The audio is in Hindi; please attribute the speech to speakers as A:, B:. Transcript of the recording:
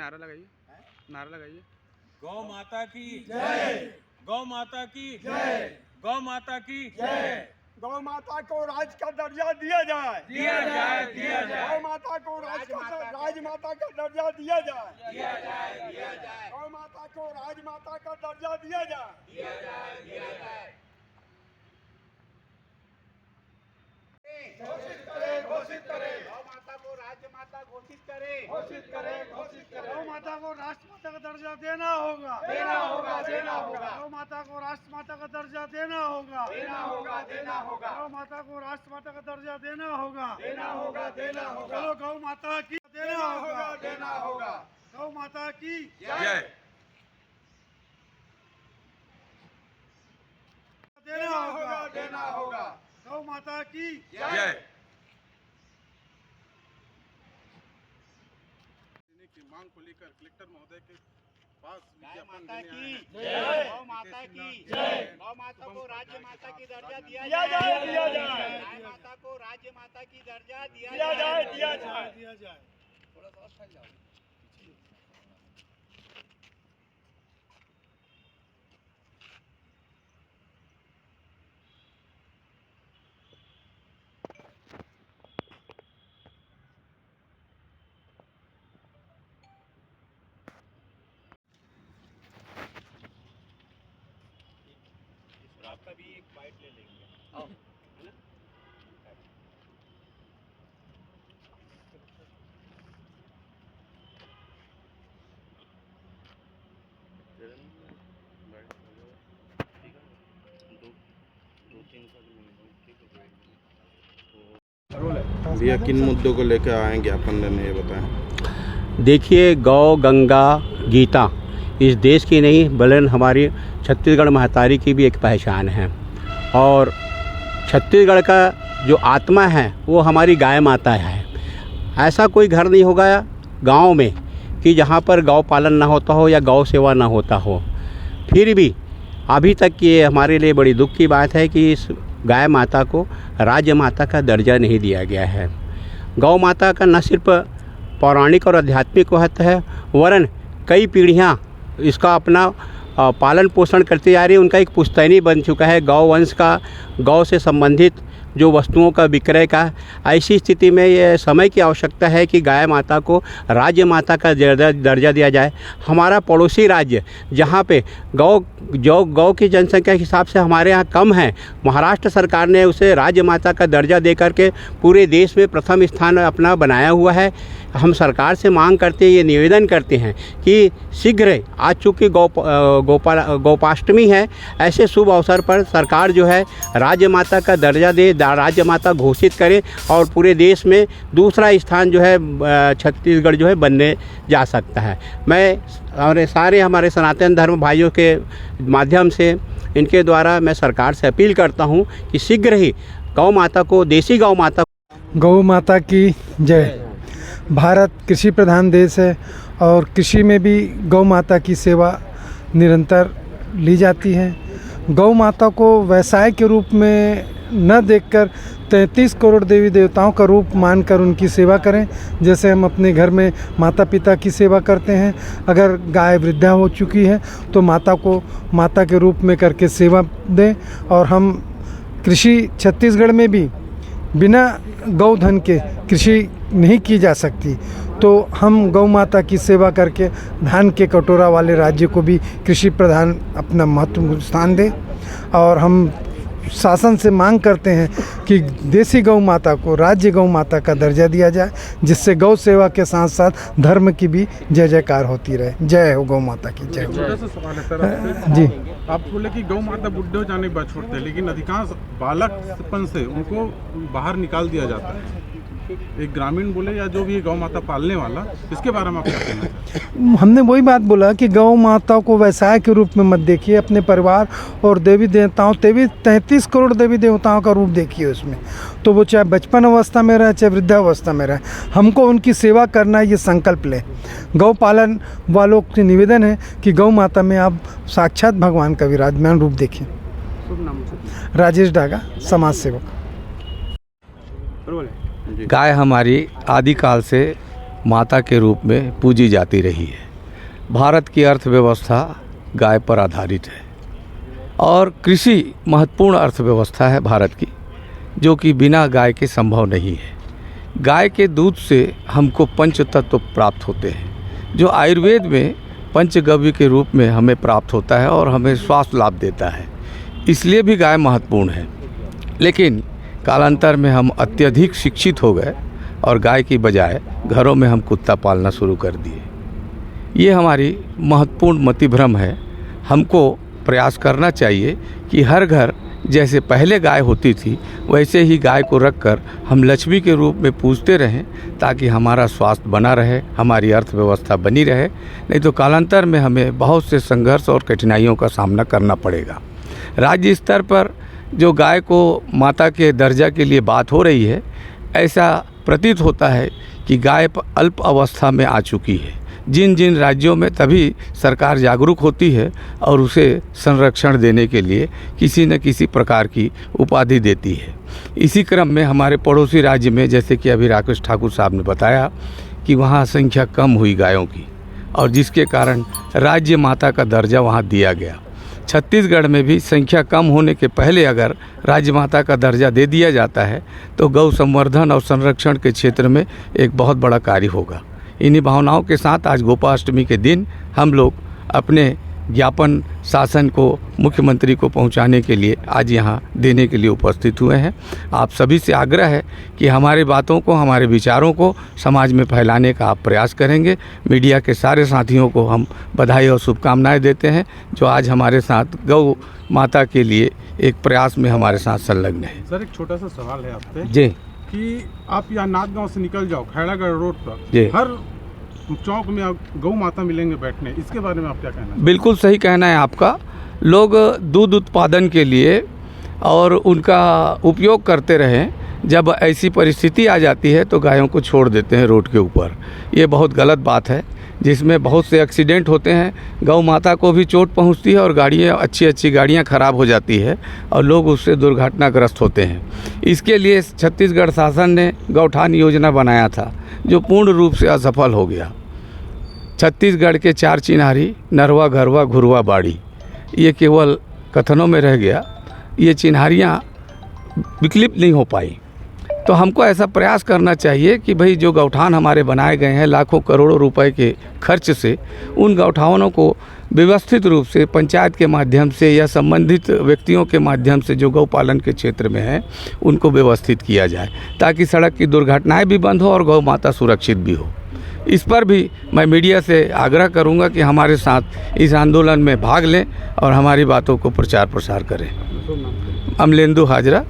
A: नारा लगाइए, नारा लगाइए।
B: गौ माता की जय, गौ माता की जय, गौ माता की जय।
C: गौ माता को राज का दर्जा दिया जाए,
B: दिया जाए, दिया जाए।
C: गौ माता को राजमाता का दर्जा दिया जाए,
B: दिया जाए, दिया जाए।
C: गौ माता को राजमाता का दर्जा दिया जाए,
B: दिया जाए, दिया जाए।
C: घोषित करे, घोषित करे,
D: गौ माता को राजमाता घोषित करे,
C: घोषित करे, घोषित करे। गौ माता को राष्ट्रमाता का दर्जा देना होगा,
D: देना होगा, देना होगा।
C: गौ माता को राष्ट्रमाता का दर्जा देना होगा,
D: देना होगा, देना होगा।
C: गौ माता को राष्ट्रमाता का दर्जा देना होगा,
D: देना होगा, देना होगा।
C: चलो गौ माता की देना होगा,
D: देना होगा।
C: गौ माता की
B: जय,
C: देना होगा,
D: देना होगा।
C: गौ माता की
B: जय।
A: की मांग को लेकर कलेक्टर महोदय के पास
D: गाय
A: विज्ञापन
D: माता
A: देने आए
D: की
A: हैं।
D: जय, गौ माता की जय। गौ माता को राज्य माता की दर्जा दिया जाए,
C: दिया जाए।
D: गाय माता को राज्य माता की दर्जा दिया
C: दिया जाए,
D: जाए,
C: दिया जाए, दिया जाए।
D: आपका भी एक बाइट ले लेंगे, है ना?
A: भैया किन मुद्दों को लेकर आए ज्ञापन देने, ये बताएं।
E: देखिए, गौ गंगा गीता इस देश की नहीं बल्कि हमारी छत्तीसगढ़ महतारी की भी एक पहचान है। और छत्तीसगढ़ का जो आत्मा है वो हमारी गाय माता है। ऐसा कोई घर नहीं होगा गांव में कि जहां पर गौ पालन ना होता हो या गौ सेवा ना होता हो। फिर भी अभी तक ये हमारे लिए बड़ी दुख की बात है कि इस गाय माता को राज्य माता का दर्जा नहीं दिया गया है। गौ माता का न सिर्फ पौराणिक और आध्यात्मिक महत्व है, वरन कई पीढ़ियां इसका अपना पालन पोषण करते जा रही है। उनका एक पुश्तैनी बन चुका है गौ वंश का, गौ से संबंधित जो वस्तुओं का विक्रय का। ऐसी स्थिति में ये समय की आवश्यकता है कि गाय माता को राज्य माता का दर्जा दिया जाए। हमारा पड़ोसी राज्य जहाँ पे गौ की जनसंख्या के हिसाब से हमारे यहाँ कम है, महाराष्ट्र सरकार ने उसे राज्य माता का दर्जा दे करके पूरे देश में प्रथम स्थान अपना बनाया हुआ है। हम सरकार से मांग करते हैं, ये निवेदन करते हैं कि शीघ्र, आज चूँकि गोपाष्टमी है, ऐसे शुभ अवसर पर सरकार जो है राज्य माता का दर्जा दे, राज्य माता घोषित करे और पूरे देश में दूसरा स्थान जो है छत्तीसगढ़ जो है बनने जा सकता है। मैं और सारे हमारे सनातन धर्म भाइयों के माध्यम से इनके द्वारा मैं सरकार से अपील करता हूं कि शीघ्र ही गौ माता को, देसी गौ माता
F: की जय। भारत कृषि प्रधान देश है और कृषि में भी गौ माता की सेवा निरंतर ली जाती है। गौ माता को व्यवसाय के रूप में न देखकर 33 करोड़ देवी देवताओं का रूप मानकर उनकी सेवा करें। जैसे हम अपने घर में माता पिता की सेवा करते हैं, अगर गाय वृद्धा हो चुकी है तो माता को माता के रूप में करके सेवा दें। और हम कृषि छत्तीसगढ़ में भी बिना गौधन के कृषि नहीं की जा सकती, तो हम गौ माता की सेवा करके धान के कटोरा वाले राज्य को भी कृषि प्रधान अपना महत्वपूर्ण स्थान दें। और हम शासन से मांग करते हैं कि देसी गौ माता को राज्य गौ माता का दर्जा दिया जाए, जिससे गौ सेवा के साथ साथ धर्म की भी जय जयकार होती रहे। जय हो गौ माता की जय।
A: छोटा सा सवाल है सर
F: जी,
A: आप बोले कि गौ माता बुढ़े हो जाने के बाद छोड़ते हैं, लेकिन अधिकांश बालकपन से उनको बाहर निकाल दिया जाता है। एक ग्रामीण बोले या जो भी गौ माता पालने वाला, इसके बारे में आप क्या कहना चाहते हैं?
F: हमने वही बात बोला कि गौ माता को व्यवसाय के रूप में मत देखिए, अपने परिवार और देवी देवताओं 33 करोड़ देवी देवताओं का रूप देखिए उसमें। तो वो चाहे बचपन अवस्था में रहे चाहे वृद्धावस्था में रहे, हमको उनकी सेवा करना ये संकल्प ले। गौ पालन वालों से निवेदन है कि गौ माता में आप साक्षात भगवान का विराजमान रूप देखें। राजेश डागा, समाज सेवक।
E: गाय हमारी आदिकाल से
G: माता के रूप में पूजी जाती रही है। भारत की अर्थव्यवस्था गाय पर आधारित है और कृषि महत्वपूर्ण अर्थव्यवस्था है भारत की, जो कि बिना गाय के संभव नहीं है। गाय के दूध से हमको पंच तत्व प्राप्त होते हैं, जो आयुर्वेद में पंचगव्य के रूप में हमें प्राप्त होता है और हमें स्वास्थ्य लाभ देता है। इसलिए भी गाय महत्वपूर्ण है। लेकिन कालांतर में हम अत्यधिक शिक्षित हो गए और गाय की बजाय घरों में हम कुत्ता पालना शुरू कर दिए। ये हमारी महत्वपूर्ण मतिभ्रम है। हमको प्रयास करना चाहिए कि हर घर जैसे पहले गाय होती थी वैसे ही गाय को रखकर हम लक्ष्मी के रूप में पूजते रहें, ताकि हमारा स्वास्थ्य बना रहे, हमारी अर्थव्यवस्था बनी रहे। नहीं तो कालांतर में हमें बहुत से संघर्ष और कठिनाइयों का सामना करना पड़ेगा। राज्य स्तर पर जो गाय को माता के दर्जा के लिए बात हो रही है, ऐसा प्रतीत होता है कि गाय अल्प अवस्था में आ चुकी है। जिन जिन राज्यों में तभी सरकार जागरूक होती है और उसे संरक्षण देने के लिए किसी न किसी प्रकार की उपाधि देती है। इसी क्रम में हमारे पड़ोसी राज्य में, जैसे कि अभी राकेश ठाकुर साहब ने बताया, कि वहाँ संख्या कम हुई गायों की और जिसके कारण राज्य माता का दर्जा वहाँ दिया गया। छत्तीसगढ़ में भी संख्या कम होने के पहले अगर राज्य माता का दर्जा दे दिया जाता है तो गौ संवर्धन और संरक्षण के क्षेत्र में एक बहुत बड़ा कार्य होगा। इन्हीं भावनाओं के साथ आज गोपाष्टमी के दिन हम लोग अपने ज्ञापन शासन को, मुख्यमंत्री को पहुंचाने के लिए आज यहां देने के लिए उपस्थित हुए हैं। आप सभी से आग्रह है कि हमारी बातों को, हमारे विचारों को समाज में फैलाने का आप प्रयास करेंगे। मीडिया के सारे साथियों को हम बधाई और शुभकामनाएं देते हैं, जो आज हमारे साथ गौ माता के लिए एक प्रयास में हमारे साथ संलग्न है।
A: सर, एक छोटा सा सवाल है आपसे
G: जी,
A: कि आप यहाँ नाथगांव से निकल जाओ, खैरागढ़ रोड पर
G: जी,
A: हर चौक में आप गौ माता मिलेंगे बैठने, इसके बारे में आप क्या कहना है?
G: बिल्कुल सही कहना है आपका। लोग दूध उत्पादन के लिए और उनका उपयोग करते रहें, जब ऐसी परिस्थिति आ जाती है तो गायों को छोड़ देते हैं रोड के ऊपर। ये बहुत गलत बात है, जिसमें बहुत से एक्सीडेंट होते हैं, गौ माता को भी चोट पहुंचती है और गाड़ियाँ, अच्छी गाड़ियाँ ख़राब हो जाती है और लोग उससे दुर्घटनाग्रस्त होते हैं। इसके लिए छत्तीसगढ़ शासन ने गौठान योजना बनाया था, जो पूर्ण रूप से असफल हो गया। छत्तीसगढ़ के 4 चिन्हारी, नरवा, घरवा, घुरवा, बाड़ी, ये केवल कथनों में रह गया। ये चिन्हारियाँ विकलित नहीं हो पाई। तो हमको ऐसा प्रयास करना चाहिए कि भाई जो गौठान हमारे बनाए गए हैं लाखों करोड़ों रुपए के खर्च से, उन गौठानों को व्यवस्थित रूप से पंचायत के माध्यम से या संबंधित व्यक्तियों के माध्यम से जो गौपालन के क्षेत्र में है उनको व्यवस्थित किया जाए, ताकि सड़क की दुर्घटनाएं भी बंद हो और गौ माता सुरक्षित भी हो। इस पर भी मैं मीडिया से आग्रह करूंगा कि हमारे साथ इस आंदोलन में भाग लें और हमारी बातों को प्रचार प्रसार करें। अमलेंदु हाजरा,